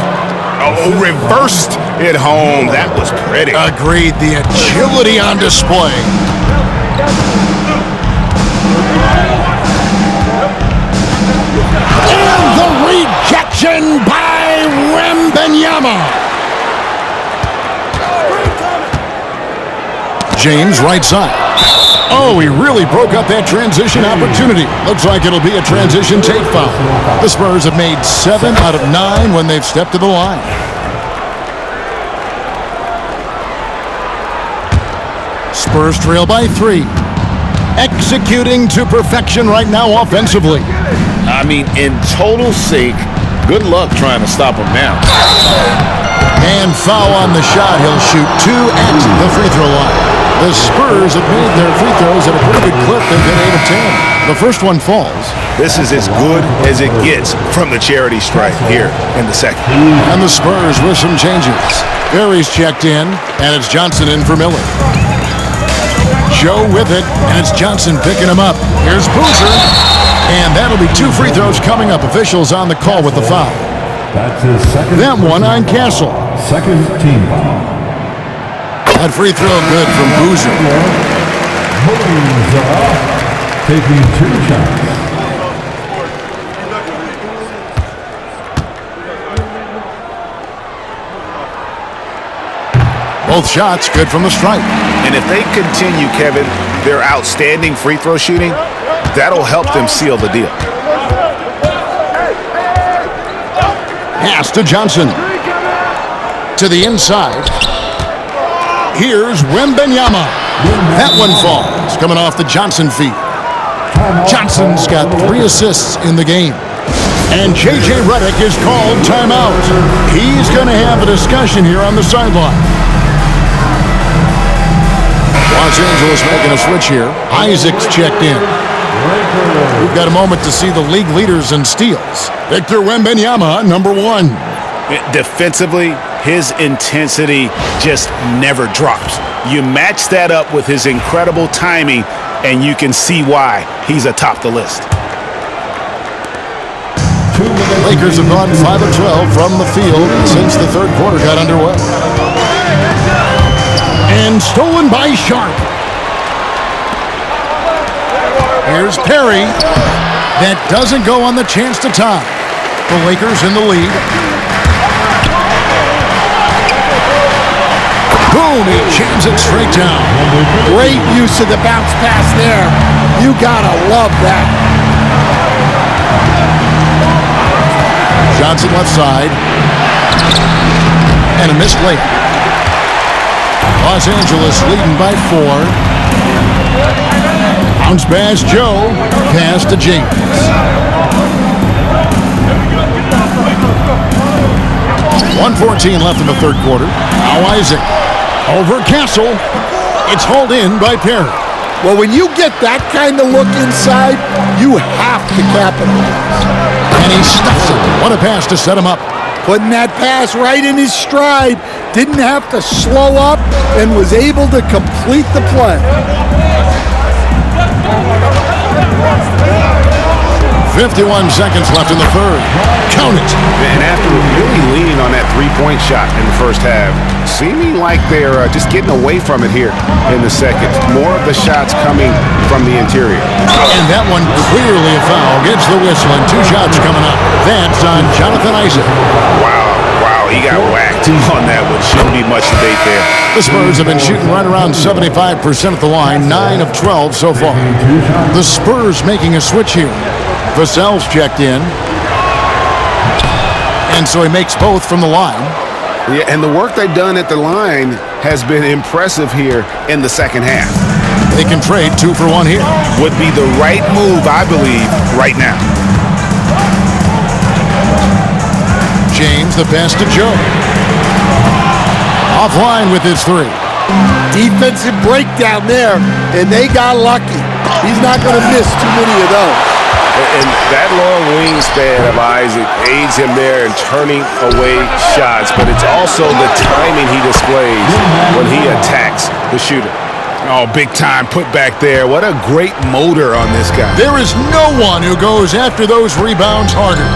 Oh, reversed it home. That was pretty. Agreed. The agility on display. And the rejection by Wembenyama. James, right side. Oh, he really broke up that transition opportunity. Looks like it'll be a transition take foul. The Spurs have made 7 out of 9 when they've stepped to the line. Spurs trail by 3. Executing to perfection right now offensively. I mean, in total sync. Good luck trying to stop him now. And foul on the shot. He'll shoot 2 at the free throw line. The Spurs have made their free throws at a pretty good clip. They've been 8 of 10. The first one falls. This is as good as it gets from the charity stripe here in the second. And the Spurs with some changes. Barry's checked in, and it's Johnson in for Miller. Joe with it, and it's Johnson picking him up. Here's Boozer, and that'll be 2 free throws coming up. Officials on the call with the foul. That's his second. That one on Castle. Second team foul. That free throw good from Boozer. Boozer taking 2 shots. Both shots good from the stripe. And if they continue, Kevin, their outstanding free throw shooting, that'll help them seal the deal. Pass to Johnson. To the inside. Here's Wembenyama. That one falls, coming off the Johnson feet. Johnson's got 3 assists in the game. And J.J. Redick is called timeout. He's going to have a discussion here on the sideline. Los Angeles making a switch here. Isaac's checked in. We've got a moment to see the league leaders in steals. Victor Wembanyama, number 1. Defensively, his intensity just never drops. You match that up with his incredible timing, and you can see why he's atop the list. Lakers have gone 5 of 12 from the field since the third quarter got underway. And stolen by Sharp. Here's Perry. That doesn't go on the chance to tie. The Lakers in the lead. Boom, he jams it straight down. Great use of the bounce pass there. You gotta love that. Johnson left side. And a missed layup. Los Angeles leading by 4. Bounce pass, Joe. Pass to James. 1:14 left in the third quarter. Now Isaac. Over Castle. It's hauled in by Perry. Well, when you get that kind of look inside, you have to capitalize. And he stuffs it. What a pass to set him up. Putting that pass right in his stride. Didn't have to slow up and was able to complete the play. 51 seconds left in the third. Count it. And after really leaning on that three-point shot in the first half, seeming like they're just getting away from it here in the second. More of the shots coming from the interior. And that one clearly a foul. Gets the whistle and 2 shots coming up. That's on Jonathan Isaac. Wow, he got whacked on that one. Shouldn't be much debate there. The Spurs have been shooting right around 75% at the line, 9 of 12 so far. The Spurs making a switch here. Vassell's checked in. And so he makes both from the line. Yeah, and the work they've done at the line has been impressive here in the second half. They can trade 2 for 1 here. Would be the right move, I believe, right now. James, the pass to Joe. Offline with his 3. Defensive breakdown there, and they got lucky. He's not going to miss too many of those. And that long wingspan of Isaac aids him there in turning away shots, but it's also the timing he displays when he attacks the shooter. Oh, big time put back there. What a great motor on this guy. There is no one who goes after those rebounds harder.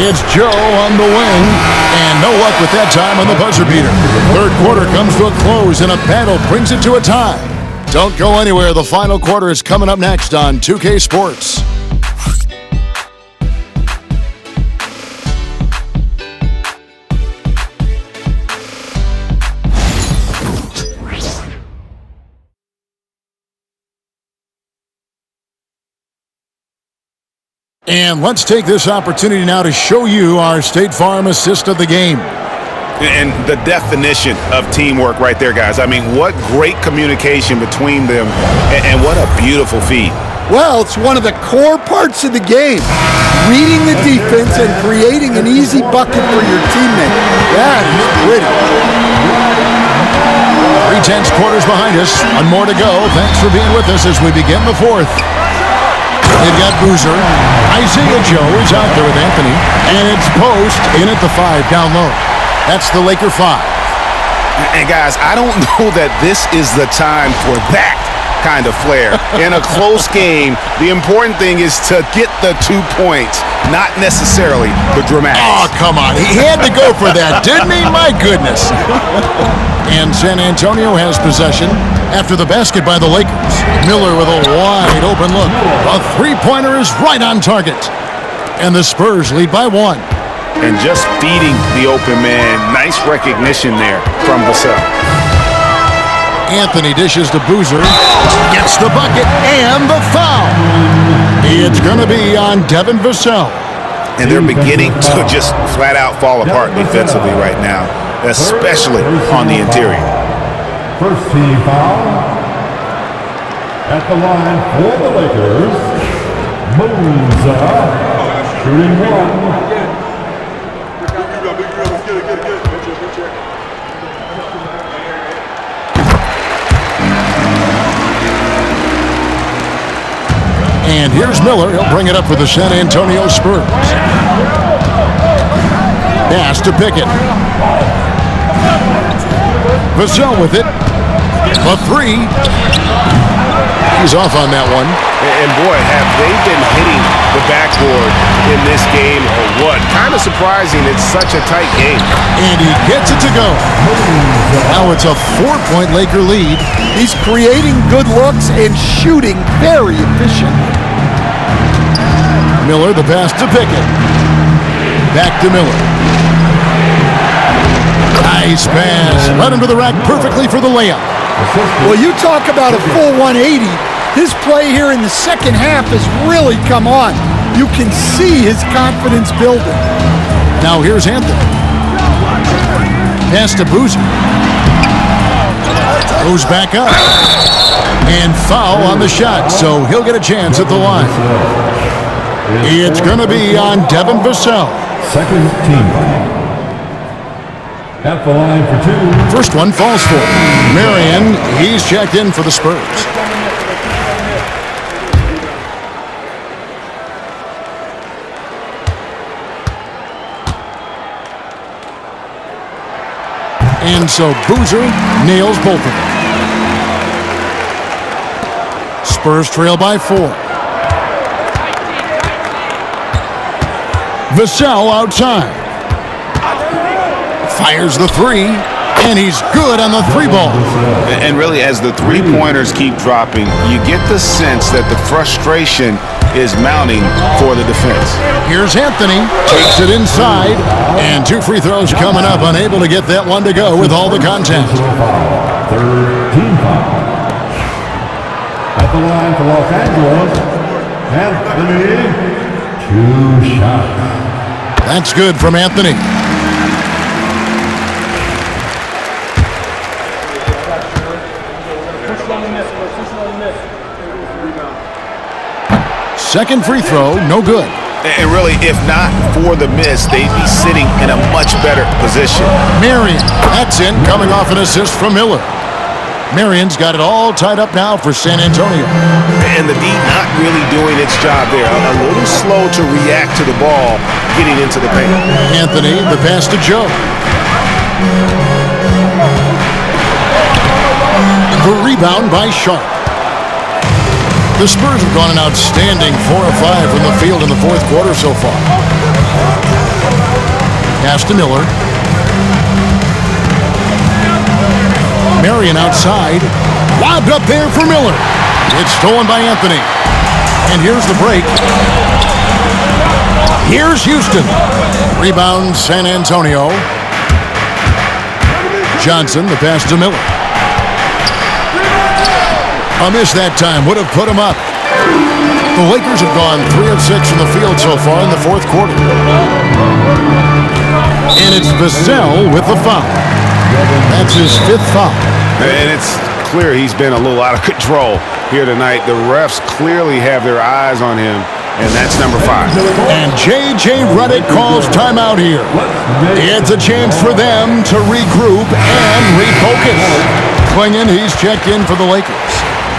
It's Joe on the wing, and no luck with that time on the buzzer beater. Third quarter comes to a close, and a battle brings it to a tie. Don't go anywhere. The final quarter is coming up next on 2K Sports. And let's take this opportunity now to show you our State Farm assist of the game. And the definition of teamwork right there, guys. I mean, what great communication between them, and what a beautiful feed. Well, it's one of the core parts of the game. Reading the defense and creating an easy bucket for your teammate. That is pretty. 3/10 quarters behind us. One more to go. Thanks for being with us as we begin the fourth. They've got Boozer. Isaiah Joe is out there with Anthony. And it's Post in at the 5 down low. That's the Laker 5. And guys, I don't know that this is the time for that kind of flair. In a close game, the important thing is to get the 2 points, not necessarily the dramatics. Oh, come on. He had to go for that, didn't he? My goodness. And San Antonio has possession after the basket by the Lakers. Miller with a wide open look. A three-pointer is right on target. And the Spurs lead by 1. And just feeding the open man. Nice recognition there from Vassell. Anthony dishes to Boozer. Gets the bucket and the foul. It's going to be on Devin Vassell. And they're beginning to just flat out fall apart defensively right now, especially on the interior. First team foul at the line for the Lakers. Boozer shooting 1. And here's Miller. He'll bring it up for the San Antonio Spurs. Pass to Pickett. Vassell with it. A 3. He's off on that one. And boy, have they been hitting the backboard in this game or what? Kind of surprising. It's such a tight game. And he gets it to go. Now it's a 4-point Laker lead. He's creating good looks and shooting very efficiently. Miller, the pass to Pickett. Back to Miller. Nice pass. Led him to the rack perfectly for the layup. Well, you talk about a full 180. His play here in the second half has really come on. You can see his confidence building. Now here's Anthony. Pass to Boozer. Goes back up. And foul on the shot, so he'll get a chance at the line. It's going to be on Devin Vassell. Second team foul. At the line for 2. First one falls for Marion. He's checked in for the Spurs. And so Boozer nails both of them. Spurs trail by 4. Vassell outside. Fires the 3, and he's good on the 3-ball. And really, as the three-pointers keep dropping, you get the sense that the frustration is mounting for the defense. Here's Anthony, takes it inside, and 2 free throws coming up, unable to get that one to go with all the contact. Third team foul. At the line for Los Angeles, Anthony, 2 shots. That's good from Anthony. Second free throw, no good. And really, if not for the miss, they'd be sitting in a much better position. Marion, that's in, coming off an assist from Miller. Marion's got it all tied up now for San Antonio. And the D not really doing its job there. A little slow to react to the ball getting into the paint. Anthony, the pass to Joe. The rebound by Sharp. The Spurs have gone an outstanding 4 of 5 from the field in the fourth quarter so far. Pass to Miller. Marion outside. Lobbed up there for Miller. It's stolen by Anthony. And here's the break. Here's Houston. Rebound San Antonio. Johnson, the pass to Miller. A miss that time would have put him up. The Lakers have gone 3 of 6 from the field so far in the fourth quarter. And it's Vassell with the foul. That's his 5th foul. And it's clear he's been a little out of control here tonight. The refs clearly have their eyes on him, and that's number 5. And J.J. Redick calls timeout here. It's a chance for them to regroup and refocus. Klingon, he's checked in for the Lakers.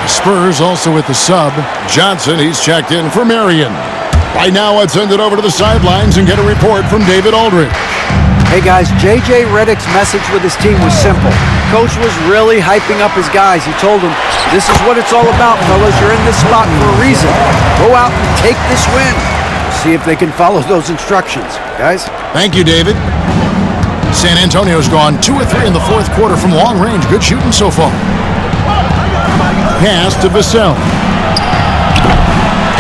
Spurs also with the sub. Johnson, he's checked in for Marion. Right now, let's send it over to the sidelines and get a report from David Aldridge. Hey guys, J.J. Redick's message with his team was simple. Coach was really hyping up his guys. He told them, this is what it's all about, fellas. You're in this spot for a reason. Go out and take this win. See if they can follow those instructions, guys. Thank you, David. San Antonio's gone 2 of 3 in the fourth quarter from long range. Good shooting so far. Pass to Vassell.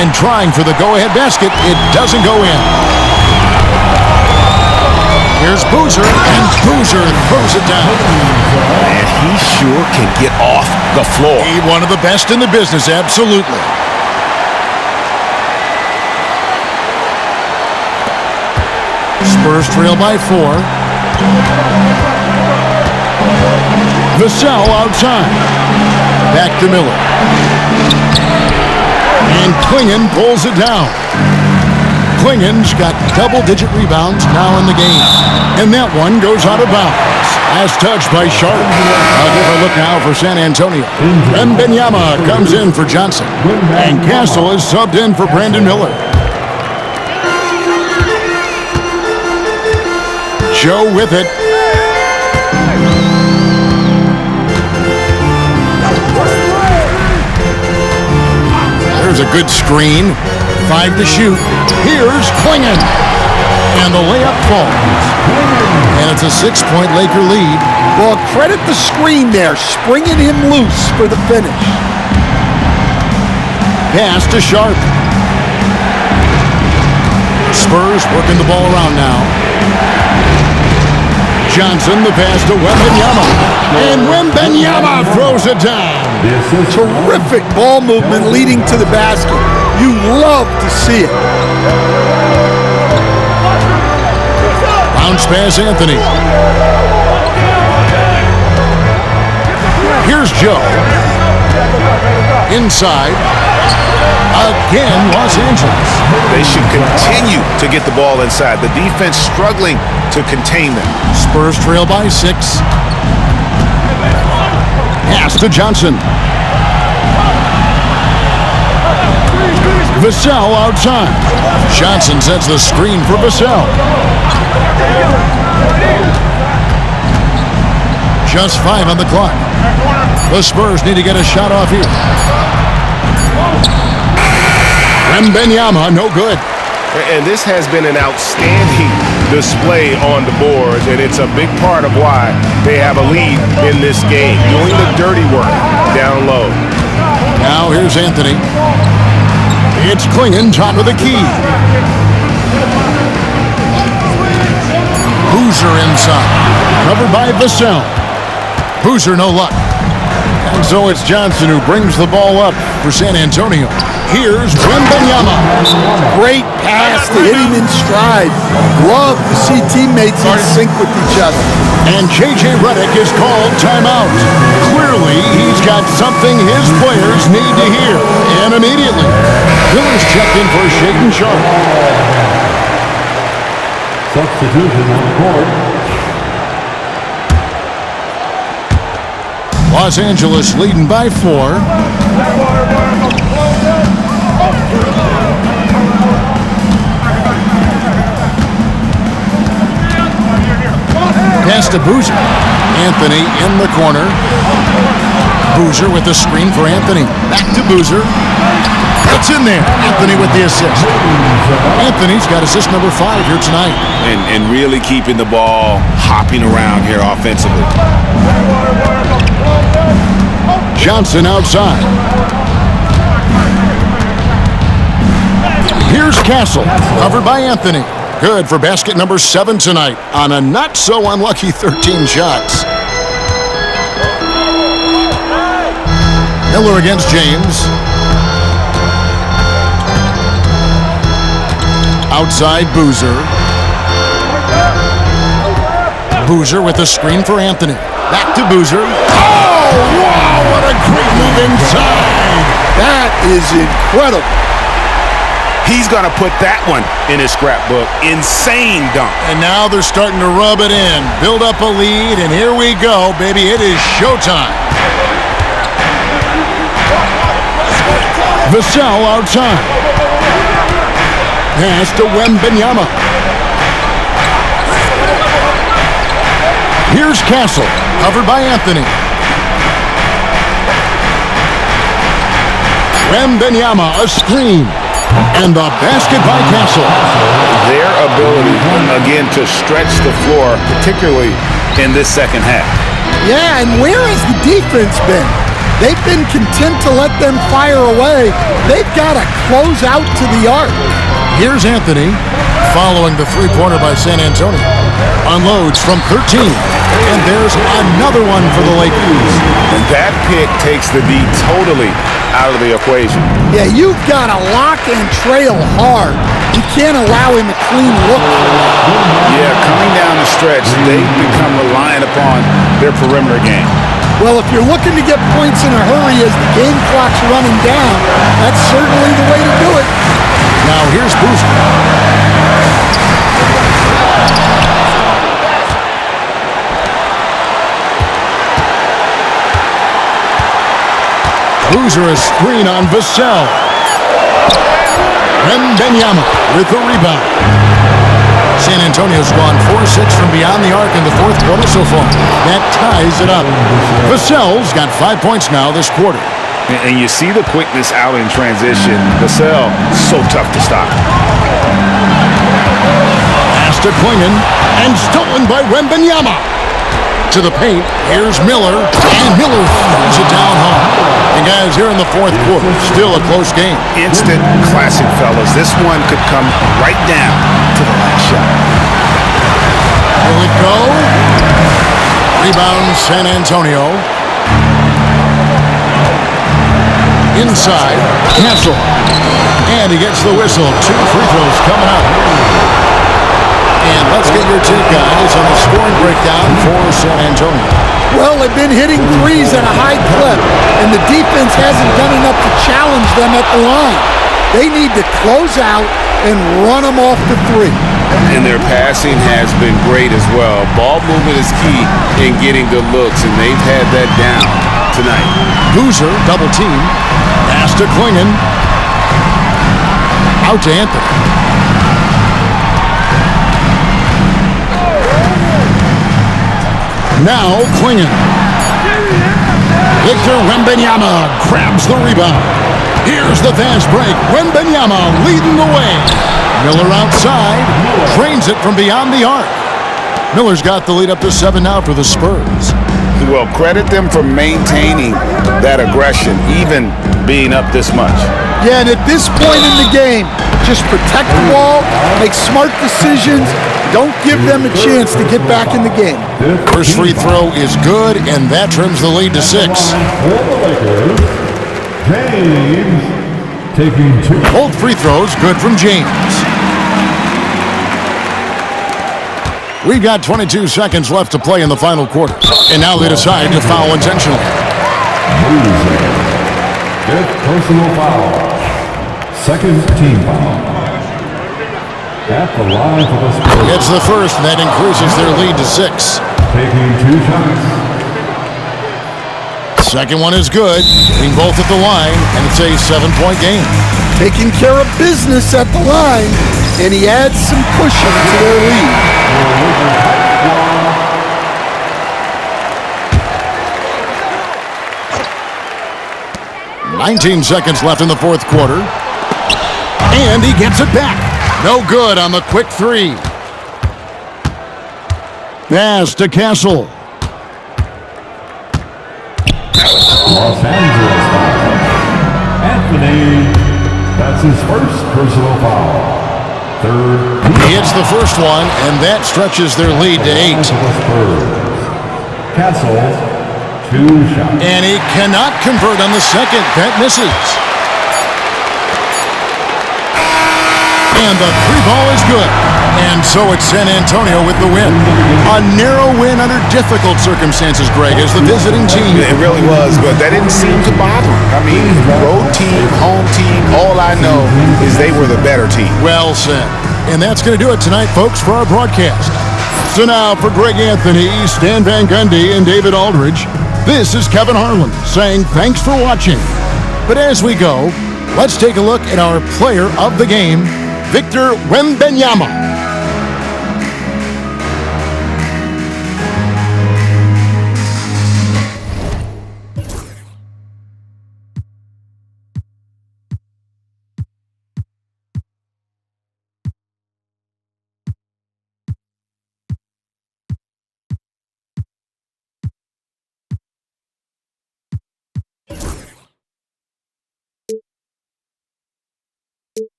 And trying for the go-ahead basket. It doesn't go in. Here's Boozer, and Boozer throws it down. And he sure can get off the floor. He one of the best in the business, absolutely. Spurs trail by 4. Vassell outside. Back to Miller. And Klingon pulls it down. Klingon's got double-digit rebounds now in the game. And that one goes out of bounds. As touched by Sharp. I'll give a look now for San Antonio. Wembenyama comes in for Johnson. And Castle is subbed in for Brandon Miller. Joe with it. There's a good screen. 5 to shoot. Here's Klingon. And the layup falls. And it's a 6-point Laker lead. Well, credit the screen there, springing him loose for the finish. Pass to Sharp. Spurs working the ball around now. Johnson, the pass to Wembenyama. And Wembenyama throws it down. Terrific ball movement leading to the basket. You love to see it. Bounce pass, Anthony. Here's Joe. Inside. Again, Los Angeles. They should continue to get the ball inside. The defense struggling to contain them. Spurs trail by 6. Pass to Johnson. Vassell outside. Johnson sets the screen for Vassell. Just 5 on the clock. The Spurs need to get a shot off here. Wembenyama, no good. And this has been an outstanding display on the boards, and it's a big part of why they have a lead in this game, doing the dirty work down low. Now here's Anthony. It's Klingon, top of the key. Boozer inside. Covered by Vassell. Boozer, no luck. And so it's Johnson who brings the ball up for San Antonio. Here's Wembenyama. Great pass to hit him in stride. Love to see teammates in sync with each other. And J.J. Redick is called timeout. Clearly, he's got something his players need to hear. And immediately, Miller's checked in for Shaden Sharp. Substitution on the court. Los Angeles leading by 4. Pass to Boozer. Anthony in the corner. Boozer with the screen for Anthony. Back to Boozer. It's in there. Anthony with the assist. Anthony's got assist number 5 here tonight. And really keeping the ball hopping around here offensively. Johnson outside. Here's Castle, covered by Anthony. Good for basket number 7 tonight on a not-so-unlucky 13 shots. Miller against James. Outside Boozer. Boozer with a screen for Anthony. Back to Boozer. Oh, wow, what a great move inside. That is incredible. He's going to put that one in his scrapbook. Insane dunk. And now they're starting to rub it in. Build up a lead, and here we go, baby. It is showtime. Vassell outside. Pass to Wembenyama. Here's Castle, covered by Anthony. Wembenyama, a screen. And the basket by Castle. Their ability, again, to stretch the floor, particularly in this second half. Yeah, and where has the defense been? They've been content to let them fire away. They've got to close out to the arc. Here's Anthony, following the three-pointer by San Antonio. Unloads from 13. And there's another one for the Lakers. And that pick takes the D totally out of the equation. Yeah, you've got to lock and trail hard. You can't allow him a clean look. Yeah, coming down the stretch, they've become reliant upon their perimeter game. Well, if you're looking to get points in a hurry as the game clock's running down, that's certainly the way to do it. Now here's Boozer. Boozer a screen on Vassell. Wembenyama with the rebound. San Antonio's gone 4-6 from beyond the arc in the fourth quarter so far. That ties it up. Vassell's got 5 points now this quarter. And you see the quickness out in transition. Vassell, so tough to stop. Pass to Klingon, and stolen by Wembenyama. To the paint, here's Miller, and Miller throws it down home. And guys, here in the fourth quarter, still a close game. Instant classic, fellas. This one could come right down to the last shot. Will it go? Rebound San Antonio. Inside, Castle. And he gets the whistle. 2 free throws coming up. And let's get your take, guys, on the scoring breakdown for San Antonio. Well, they've been hitting threes at a high clip, and the defense hasn't done enough to challenge them at the line. They need to close out and run them off the three. And their passing has been great as well. Ball movement is key in getting good looks, and they've had that down tonight. Boozer, double team. Pass to Klingon. Out to Anthony. Now Klingon. Victor Wembenyama grabs the rebound. Here's the fast break. Wembenyama leading the way. Miller outside. Drains it from beyond the arc. Miller's got the lead up to 7 now for the Spurs. Well, credit them for maintaining that aggression, even being up this much. Yeah, and at this point in the game, just protect the ball, make smart decisions, don't give them a chance to get back in the game. First free throw is good, and that trims the lead to 6. James taking 2. Both free throws good from James. We've got 22 seconds left to play in the final quarter. And now they decide to foul intentionally. Fifth personal foul. Second team foul. At the line for the Spurs. It's the first, and that increases their lead to 6. Taking 2 shots. Second one is good. Being both at the line, and it's a 7-point game. Taking care of business at the line, and he adds some cushion to their lead. 19 seconds left in the fourth quarter. And he gets it back. No good on the quick 3. Pass to Castle. Los Angeles foul. Anthony, that's his first personal foul. Third. He hits the first one, and that stretches their lead to 8. Castle, 2 shots. And he cannot convert on the second. That misses. And the three ball is good. And so it's San Antonio with the win. A narrow win under difficult circumstances, Greg, as the visiting team. It really was, but that didn't seem to bother them. I mean, road team, home team, all I know is they were the better team. Well said. And that's going to do it tonight, folks, for our broadcast. So now for Greg Anthony, Stan Van Gundy, and David Aldridge, this is Kevin Harlan saying thanks for watching. But as we go, let's take a look at our player of the game, Victor Wembanyama.